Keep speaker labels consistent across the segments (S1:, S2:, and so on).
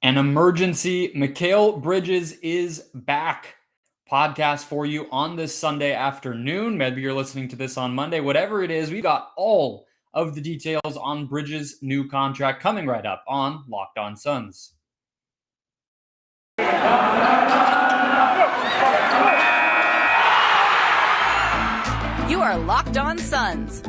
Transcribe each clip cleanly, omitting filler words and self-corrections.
S1: An emergency. Mikal Bridges is back. Podcast for you on this Sunday afternoon. Maybe you're listening to this on Monday. Whatever it is, we got all of the details on Bridges' new contract coming right up on Locked On Suns.
S2: You are Locked On Suns,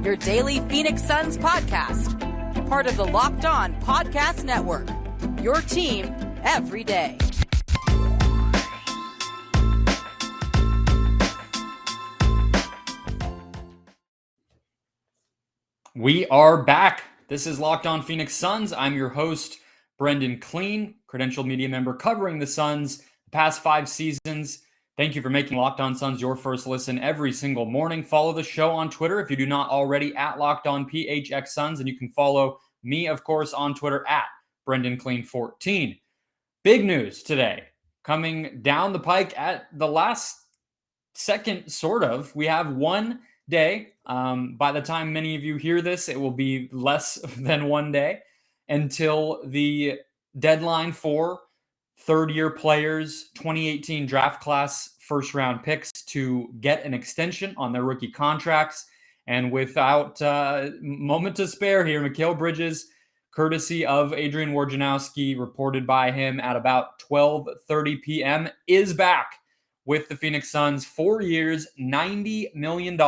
S2: your daily Phoenix Suns podcast, part of the Locked On Podcast Network, your team every day.
S1: We are back. This is Locked On Phoenix Suns. I'm your host, Brendon Kleen, credentialed media member covering the Suns the past 5 seasons. Thank you for making Locked On Suns your first listen every single morning. Follow the show on Twitter if you do not already at Locked On PHX Suns, and you can follow me, of course, on Twitter at Brendon Kleen 14. Big news today coming down the pike at the last second, sort of. We have one day. By the time many of you hear this, it will be less than one day until the deadline for third-year players, 2018 draft class first-round picks to get an extension on their rookie contracts. And without a moment to spare here, Mikal Bridges, courtesy of Adrian Wojnarowski, reported by him at about 12:30 p.m., is back with the Phoenix Suns. 4 years, $90 million,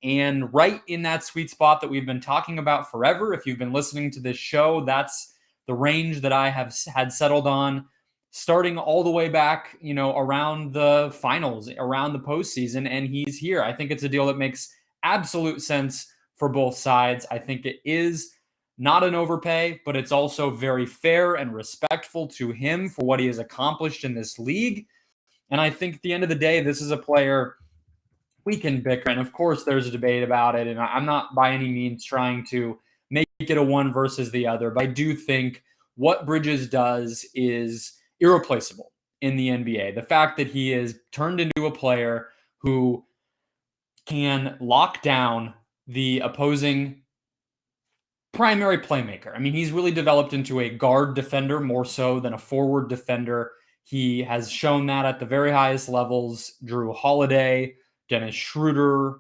S1: and right in that sweet spot that we've been talking about forever. If you've been listening to this show, that's the range that I have had settled on, starting all the way back, around the finals, around the postseason, and he's here. I think it's a deal that makes absolute sense for both sides. I think it is not an overpay, but it's also very fair and respectful to him for what he has accomplished in this league. And I think at the end of the day, this is a player we can bicker. And of course, there's a debate about it. And I'm not by any means trying to make it a one versus the other. But I do think what Bridges does is irreplaceable in the NBA. The fact that he is turned into a player who can lock down the opposing primary playmaker. I mean, he's really developed into a guard defender more so than a forward defender. He has shown that at the very highest levels. Drew Holiday, Dennis Schroeder,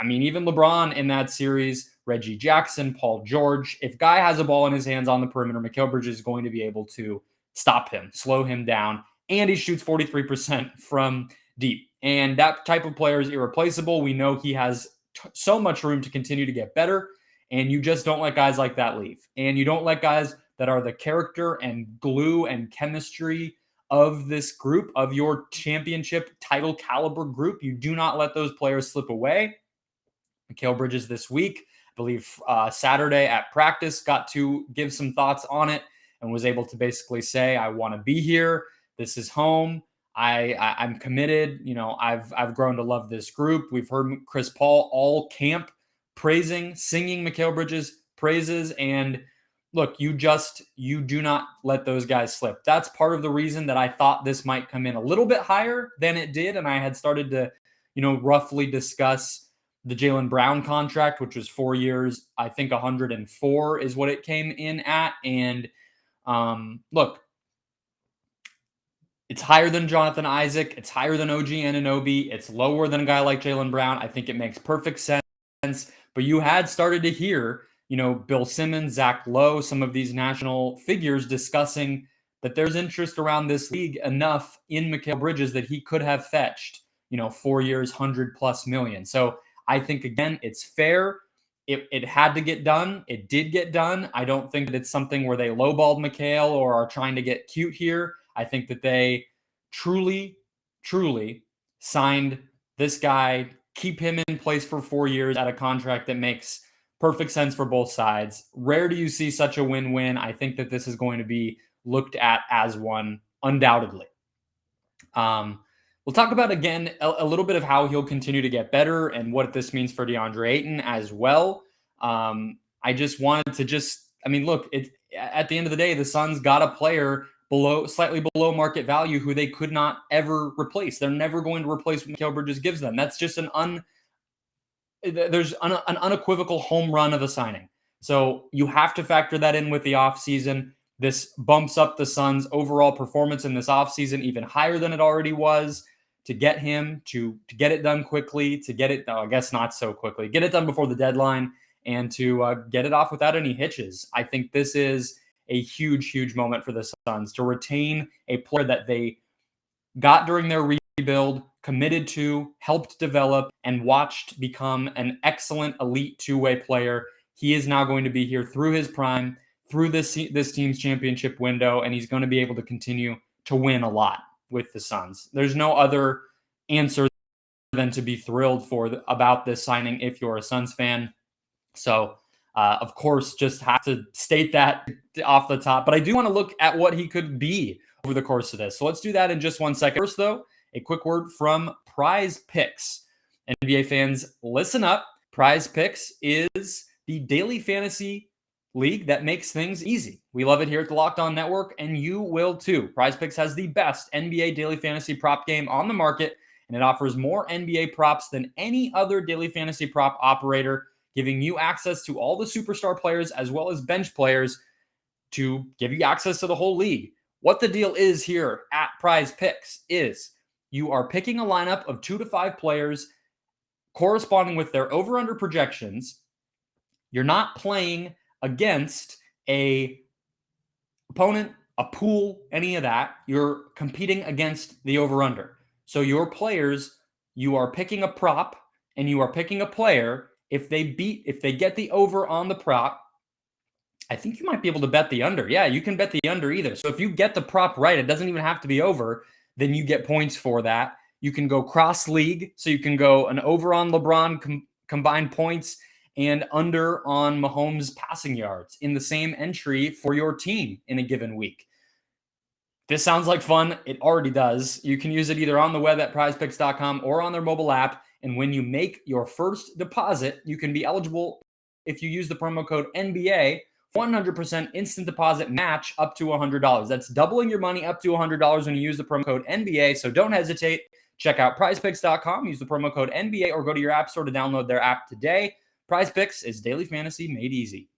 S1: even LeBron in that series, Reggie Jackson, Paul George. If Guy has a ball in his hands on the perimeter, Mikal Bridges is going to be able to stop him, slow him down, and he shoots 43% from deep. And that type of player is irreplaceable. We know he has so much room to continue to get better, and you just don't let guys like that leave. And you don't let guys that are the character and glue and chemistry of this group, of your championship title caliber group, you do not let those players slip away. Mikal Bridges this week, I believe Saturday at practice, got to give some thoughts on it and was able to basically say, I want to be here. This is home. I'm committed. I've grown to love this group. We've heard Chris Paul all camp singing Mikal Bridges praises. And look, you do not let those guys slip. That's part of the reason that I thought this might come in a little bit higher than it did. And I had started to, roughly discuss the Jaylen Brown contract, which was 4 years. I think 104 is what it came in at. And look, it's higher than Jonathan Isaac. It's higher than OG Anunoby. It's lower than a guy like Jaylen Brown. I think it makes perfect sense. But you had started to hear, Bill Simmons, Zach Lowe, some of these national figures discussing that there's interest around this league enough in Mikal Bridges that he could have fetched, 4 years, $100+ million. So I think, again, it's fair. It had to get done. It did get done. I don't think that it's something where they lowballed Mikal or are trying to get cute here. I think that they truly, truly signed this guy, keep him in place for 4 years at a contract that makes perfect sense for both sides. Rare do you see such a win-win. I think that this is going to be looked at as one, undoubtedly. We'll talk about, again, a little bit of how he'll continue to get better and what this means for Deandre Ayton as well. I just wanted to look, at the end of the day, the Suns got a player slightly below market value who they could not ever replace. They're never going to replace what Mikal Bridges gives them. That's just an unequivocal home run of a signing. So you have to factor that in with the offseason. This bumps up the Suns' overall performance in this offseason even higher than it already was. To get him to get it done quickly, to get it, I guess not so quickly, get it done before the deadline, and to get it off without any hitches. I think this is a huge, huge moment for the Suns to retain a player that they got during their rebuild, committed to, helped develop, and watched become an excellent elite two-way player. He is now going to be here through his prime, through this team's championship window, and he's going to be able to continue to win a lot with the Suns. There's no other answer than to be thrilled about this signing if you're a Suns fan. So, of course, just have to state that off the top. But I do want to look at what he could be over the course of this. So let's do that in just 1 second. First, though, a quick word from Prize Picks. NBA fans, listen up. Prize Picks is the daily fantasy league that makes things easy. We love it here at the Locked On Network, and you will too. Prize Picks has the best NBA daily fantasy prop game on the market, and it offers more NBA props than any other daily fantasy prop operator, giving you access to all the superstar players as well as bench players to give you access to the whole league. What the deal is here at Prize Picks is you are picking a lineup of 2 to 5 players corresponding with their over-under projections. You're not playing against a opponent, a pool, any of that. You're competing against the over-under. So your players, you are picking a prop and you are picking a player. If they get the over on the prop, I think you might be able to bet the under. Yeah, you can bet the under either. So if you get the prop right, it doesn't even have to be over, then you get points for that. You can go cross league. So you can go an over on LeBron combined points and under on Mahomes passing yards in the same entry for your team in a given week. This sounds like fun. It already does. You can use it either on the web at prizepicks.com or on their mobile app. And when you make your first deposit, you can be eligible if you use the promo code NBA, 100% instant deposit match up to $100. That's doubling your money up to $100 when you use the promo code NBA. So don't hesitate. Check out prizepicks.com, use the promo code NBA, or go to your app store to download their app today. Prize Picks is daily fantasy made easy.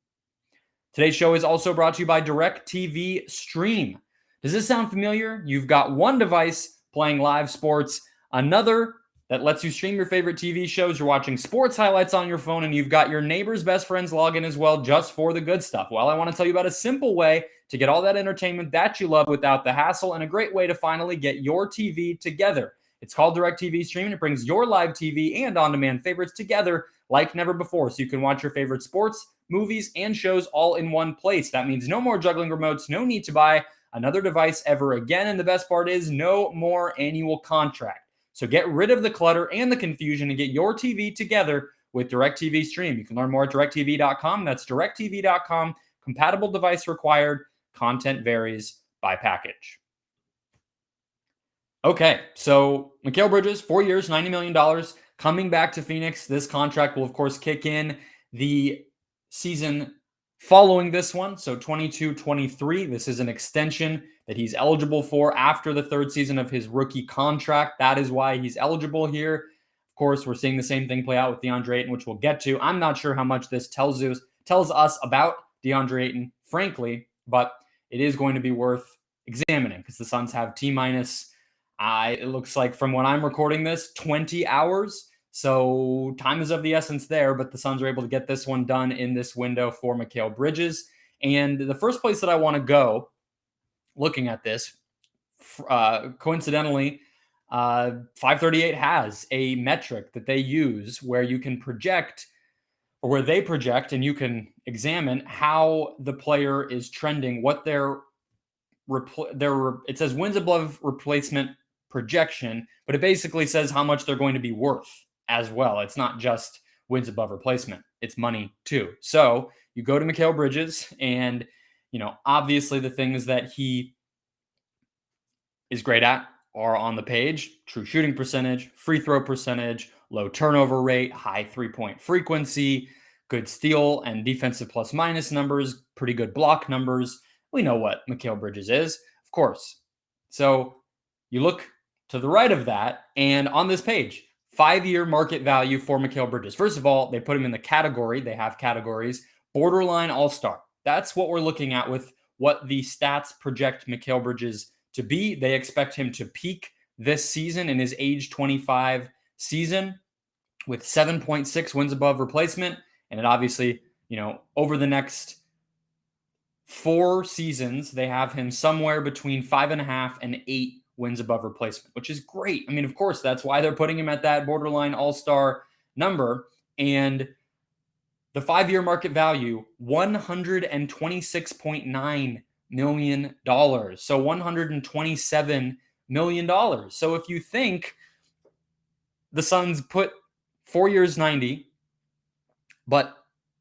S1: Today's show is also brought to you by DirecTV Stream. Does this sound familiar? You've got one device playing live sports, another that lets you stream your favorite TV shows. You're watching sports highlights on your phone, and you've got your neighbor's best friend's login as well, just for the good stuff. Well, I want to tell you about a simple way to get all that entertainment that you love without the hassle, and a great way to finally get your TV together. It's called DirecTV Stream, and it brings your live TV and on-demand favorites together like never before, so you can watch your favorite sports, movies, and shows all in one place. That means no more juggling remotes, no need to buy another device ever again, and the best part is no more annual contract. So get rid of the clutter and the confusion and get your TV together with DirecTV Stream. You can learn more at directtv.com. That's directtv.com. Compatible device required. Content varies by package. Okay, so Mikal Bridges, 4 years, $90 million, coming back to Phoenix. This contract will, of course, kick in the season following this one, so 22-23. This is an extension that he's eligible for after the third season of his rookie contract. That is why he's eligible here. Of course, we're seeing the same thing play out with Deandre Ayton, which we'll get to. I'm not sure how much this tells us about Deandre Ayton, frankly, but it is going to be worth examining because the Suns have T-minus, it looks like from when I'm recording this, 20 hours. So time is of the essence there, but the Suns are able to get this one done in this window for Mikal Bridges. And the first place that I want to go looking at this, coincidentally, 538 has a metric that they use where you can project, or where they project, and you can examine how the player is trending, what it says wins above replacement projection, but it basically says how much they're going to be worth as well. It's not just wins above replacement, it's money too. So you go to Mikal Bridges, and obviously the things that he is great at are on the page: true shooting percentage, free throw percentage, low turnover rate, high 3-point frequency, good steal and defensive plus minus numbers, pretty good block numbers. We know what Mikal Bridges is, of course. So you look to the right of that, and on this page, 5-year market value for Mikal Bridges. First of all, they put him in the category. They have categories. Borderline all-star. That's what we're looking at with what the stats project Mikal Bridges to be. They expect him to peak this season in his age 25 season with 7.6 wins above replacement. And it obviously, over the next 4 seasons, they have him somewhere between 5.5 and 8 wins above replacement, which is great. I mean, of course, that's why they're putting him at that borderline all-star number. And the 5-year market value, $126.9 million. So $127 million. So if you think the Suns put 4 years, 90, but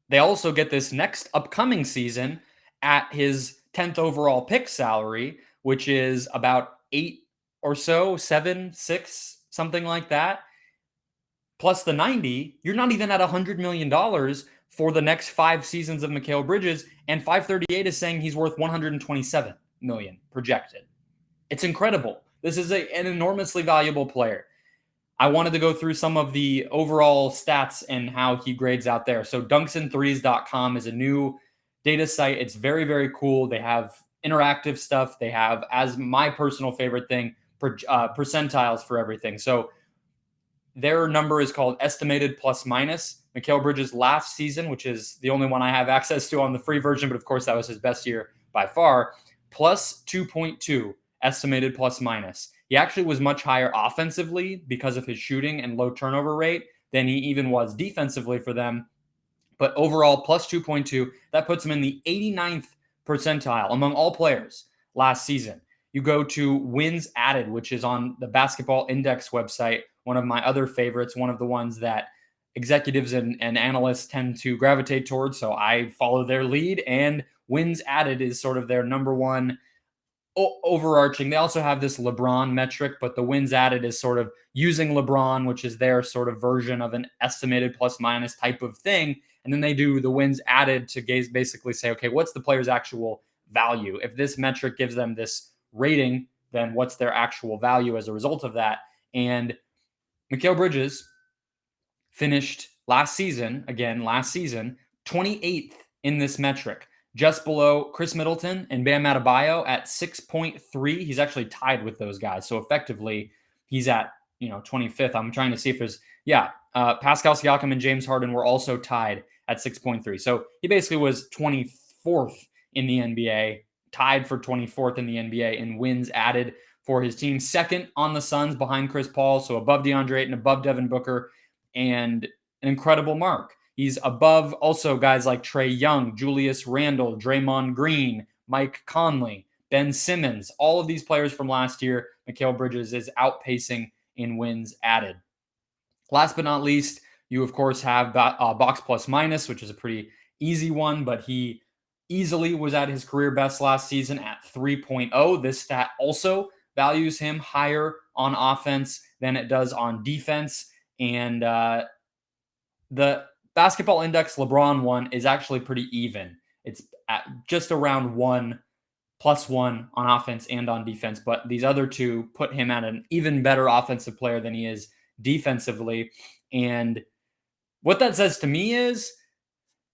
S1: they also get this next upcoming season at his 10th overall pick salary, which is about 8 or so, 7, 6, something like that, plus the 90, you're not even at $100 million for the next 5 seasons of Mikal Bridges, and 538 is saying he's worth $127 million projected. It's incredible. This is an enormously valuable player. I wanted to go through some of the overall stats and how he grades out there. So dunksandthrees.com is a new data site. It's very, very cool. They have interactive stuff. They have, as my personal favorite thing, percentiles for everything. So their number is called estimated plus minus. Mikal Bridges last season, which is the only one I have access to on the free version, but of course that was his best year by far, plus 2.2 estimated plus minus. He actually was much higher offensively because of his shooting and low turnover rate than he even was defensively for them. But overall, plus 2.2, that puts him in the 89th percentile among all players last season. You go to wins added, which is on the Basketball Index website, one of my other favorites, one of the ones that executives and analysts tend to gravitate towards. So I follow their lead, and wins added is sort of their number one overarching. They also have this LeBron metric, but the wins added is sort of using LeBron, which is their sort of version of an estimated plus minus type of thing. And then they do the wins added to basically say, okay, what's the player's actual value? If this metric gives them this rating, then what's their actual value as a result of that? And Mikal Bridges finished last season, 28th in this metric, just below Chris Middleton and Bam Adebayo at 6.3. He's actually tied with those guys. So effectively, he's at 25th. I'm trying to see if there's Pascal Siakam and James Harden were also tied at 6.3. So he basically was 24th in the NBA, tied for 24th in the NBA in wins added for his team. Second on the Suns behind Chris Paul, so above DeAndre Ayton, above Devin Booker, and an incredible mark. He's above also guys like Trae Young, Julius Randle, Draymond Green, Mike Conley, Ben Simmons. All of these players from last year, Mikal Bridges is outpacing in wins added. Last but not least, you of course have box plus minus, which is a pretty easy one, but he easily was at his career best last season at 3.0. This stat also values him higher on offense than it does on defense. And the Basketball Index LeBron one is actually pretty even. It's at just around 1+1 on offense and on defense. But these other two put him at an even better offensive player than he is defensively. And what that says to me is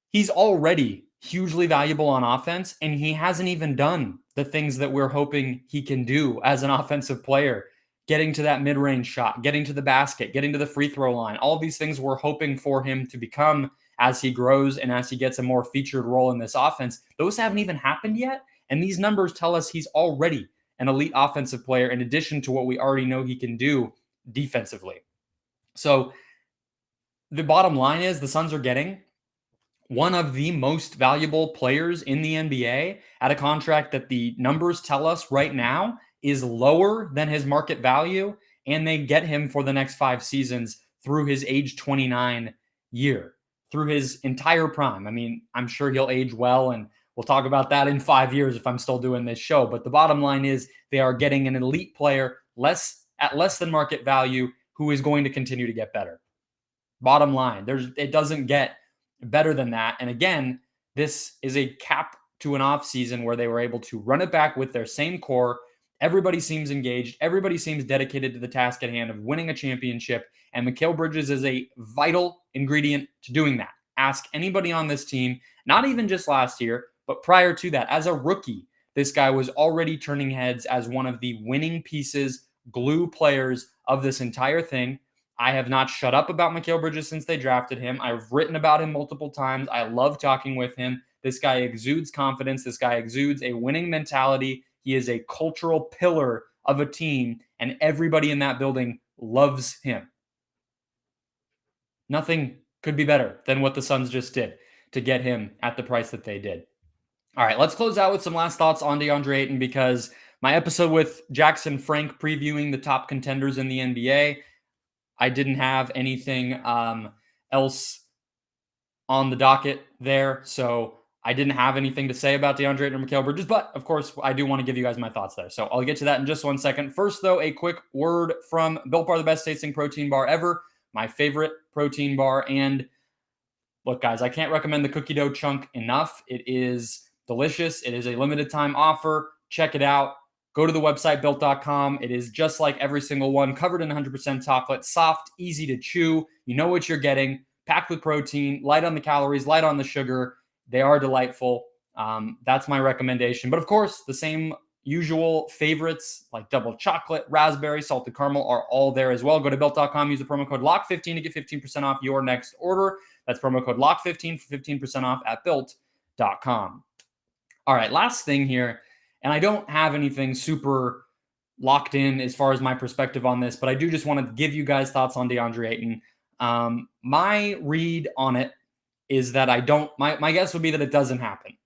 S1: he's already hugely valuable on offense, and he hasn't even done the things that we're hoping he can do as an offensive player. Getting to that mid-range shot, getting to the basket, getting to the free throw line, all of these things we're hoping for him to become as he grows and as he gets a more featured role in this offense. Those haven't even happened yet, and these numbers tell us he's already an elite offensive player in addition to what we already know he can do defensively. So the bottom line is the Suns are getting one of the most valuable players in the NBA at a contract that the numbers tell us right now is lower than his market value, and they get him for the next 5 seasons through his age 29 year, through his entire prime. I mean, I'm sure he'll age well, and we'll talk about that in 5 years if I'm still doing this show. But the bottom line is they are getting an elite player at less than market value who is going to continue to get better. Bottom line, it doesn't get better than that. And again, this is a cap to an off season where they were able to run it back with their same core. Everybody seems engaged. Everybody seems dedicated to the task at hand of winning a championship. And Mikal Bridges is a vital ingredient to doing that. Ask anybody on this team, not even just last year, but prior to that, as a rookie, This guy was already turning heads as one of the winning pieces, glue players of this entire thing. I have not shut up about Mikal Bridges since they drafted him. I've written about him multiple times. I love talking with him. This guy exudes confidence. This guy exudes a winning mentality. He is a cultural pillar of a team, and everybody in that building loves him. Nothing could be better than what the Suns just did to get him at the price that they did. All right, let's close out with some last thoughts on Deandre Ayton, because my episode with Jackson Frank previewing the top contenders in the NBA, I didn't have anything else on the docket there. So I didn't have anything to say about Deandre Ayton or Mikal Bridges, but of course, I do want to give you guys my thoughts there. So I'll get to that in just 1 second. First, though, a quick word from Built Bar, the best tasting protein bar ever, my favorite protein bar. And look, guys, I can't recommend the cookie dough chunk enough. It is delicious. It is a limited time offer. Check it out. Go to the website, built.com. It is just like every single one, covered in 100% chocolate, soft, easy to chew. You know what you're getting, packed with protein, light on the calories, light on the sugar. They are delightful. That's my recommendation. But of course, the same usual favorites like double chocolate, raspberry, salted caramel are all there as well. Go to built.com, use the promo code LOCK15 to get 15% off your next order. That's promo code LOCK15 for 15% off at built.com. All right, last thing here. And I don't have anything super locked in as far as my perspective on this, but I do just want to give you guys thoughts on Deandre Ayton. My read on it is that my guess would be that it doesn't happen.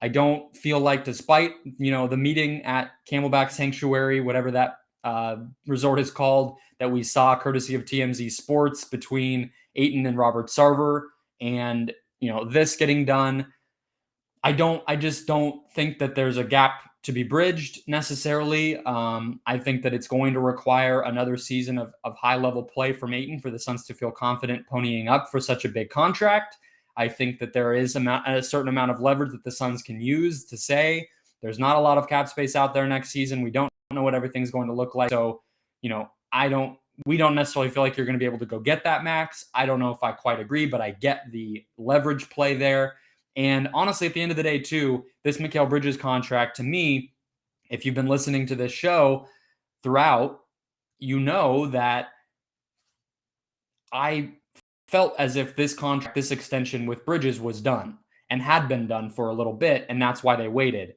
S1: I don't feel like, despite, the meeting at Camelback Sanctuary, whatever that resort is called, that we saw courtesy of TMZ Sports between Ayton and Robert Sarver, and, this getting done, I just don't think that there's a gap to be bridged necessarily. I think that it's going to require another season of high-level play from Ayton for the Suns to feel confident ponying up for such a big contract. I think that there is a certain amount of leverage that the Suns can use to say there's not a lot of cap space out there next season. We don't know what everything's going to look like. So, we don't necessarily feel like you're going to be able to go get that max. I don't know if I quite agree, but I get the leverage play there. And honestly, at the end of the day, too, this Mikal Bridges contract, to me, if you've been listening to this show throughout, you know that I felt as if this contract, this extension with Bridges was done and had been done for a little bit. And that's why they waited,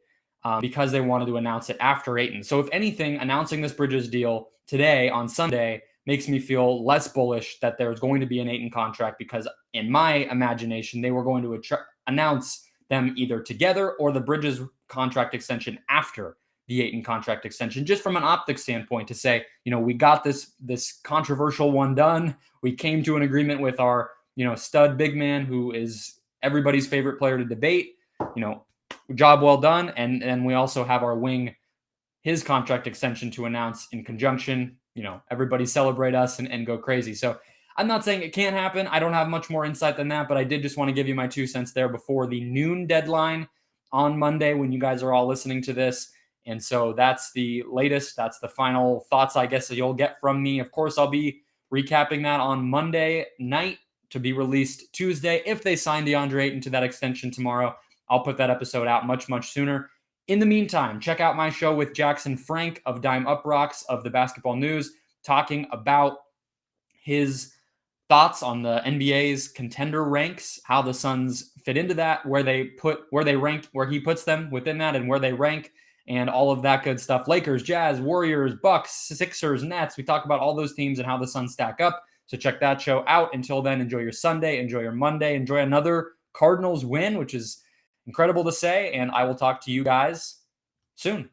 S1: because they wanted to announce it after Ayton. So if anything, announcing this Bridges deal today on Sunday makes me feel less bullish that there's going to be an Ayton contract, because in my imagination, they were going to announce them either together or the Bridges contract extension after the Ayton contract extension, just from an optics standpoint, to say, we got this controversial one done. We came to an agreement with our, stud big man, who is everybody's favorite player to debate, job well done. And we also have our wing, his contract extension to announce in conjunction. Everybody celebrate us and go crazy. So I'm not saying it can't happen. I don't have much more insight than that, but I did just want to give you my 2 cents there before the noon deadline on Monday when you guys are all listening to this. And so that's the latest. That's the final thoughts, I guess, that you'll get from me. Of course, I'll be recapping that on Monday night to be released Tuesday. If they sign DeAndre Ayton to that extension tomorrow, I'll put that episode out much, much sooner. In the meantime, check out my show with Jackson Frank of Dime Up Rocks of the Basketball News, talking about his thoughts on the NBA's contender ranks, how the Suns fit into that, where they rank, where he puts them within that, and where they rank, and all of that good stuff. Lakers, Jazz, Warriors, Bucks, Sixers, Nets. We talk about all those teams and how the Suns stack up. So check that show out. Until then, enjoy your Sunday, enjoy your Monday, enjoy another Cardinals win, which is incredible to say. And I will talk to you guys soon.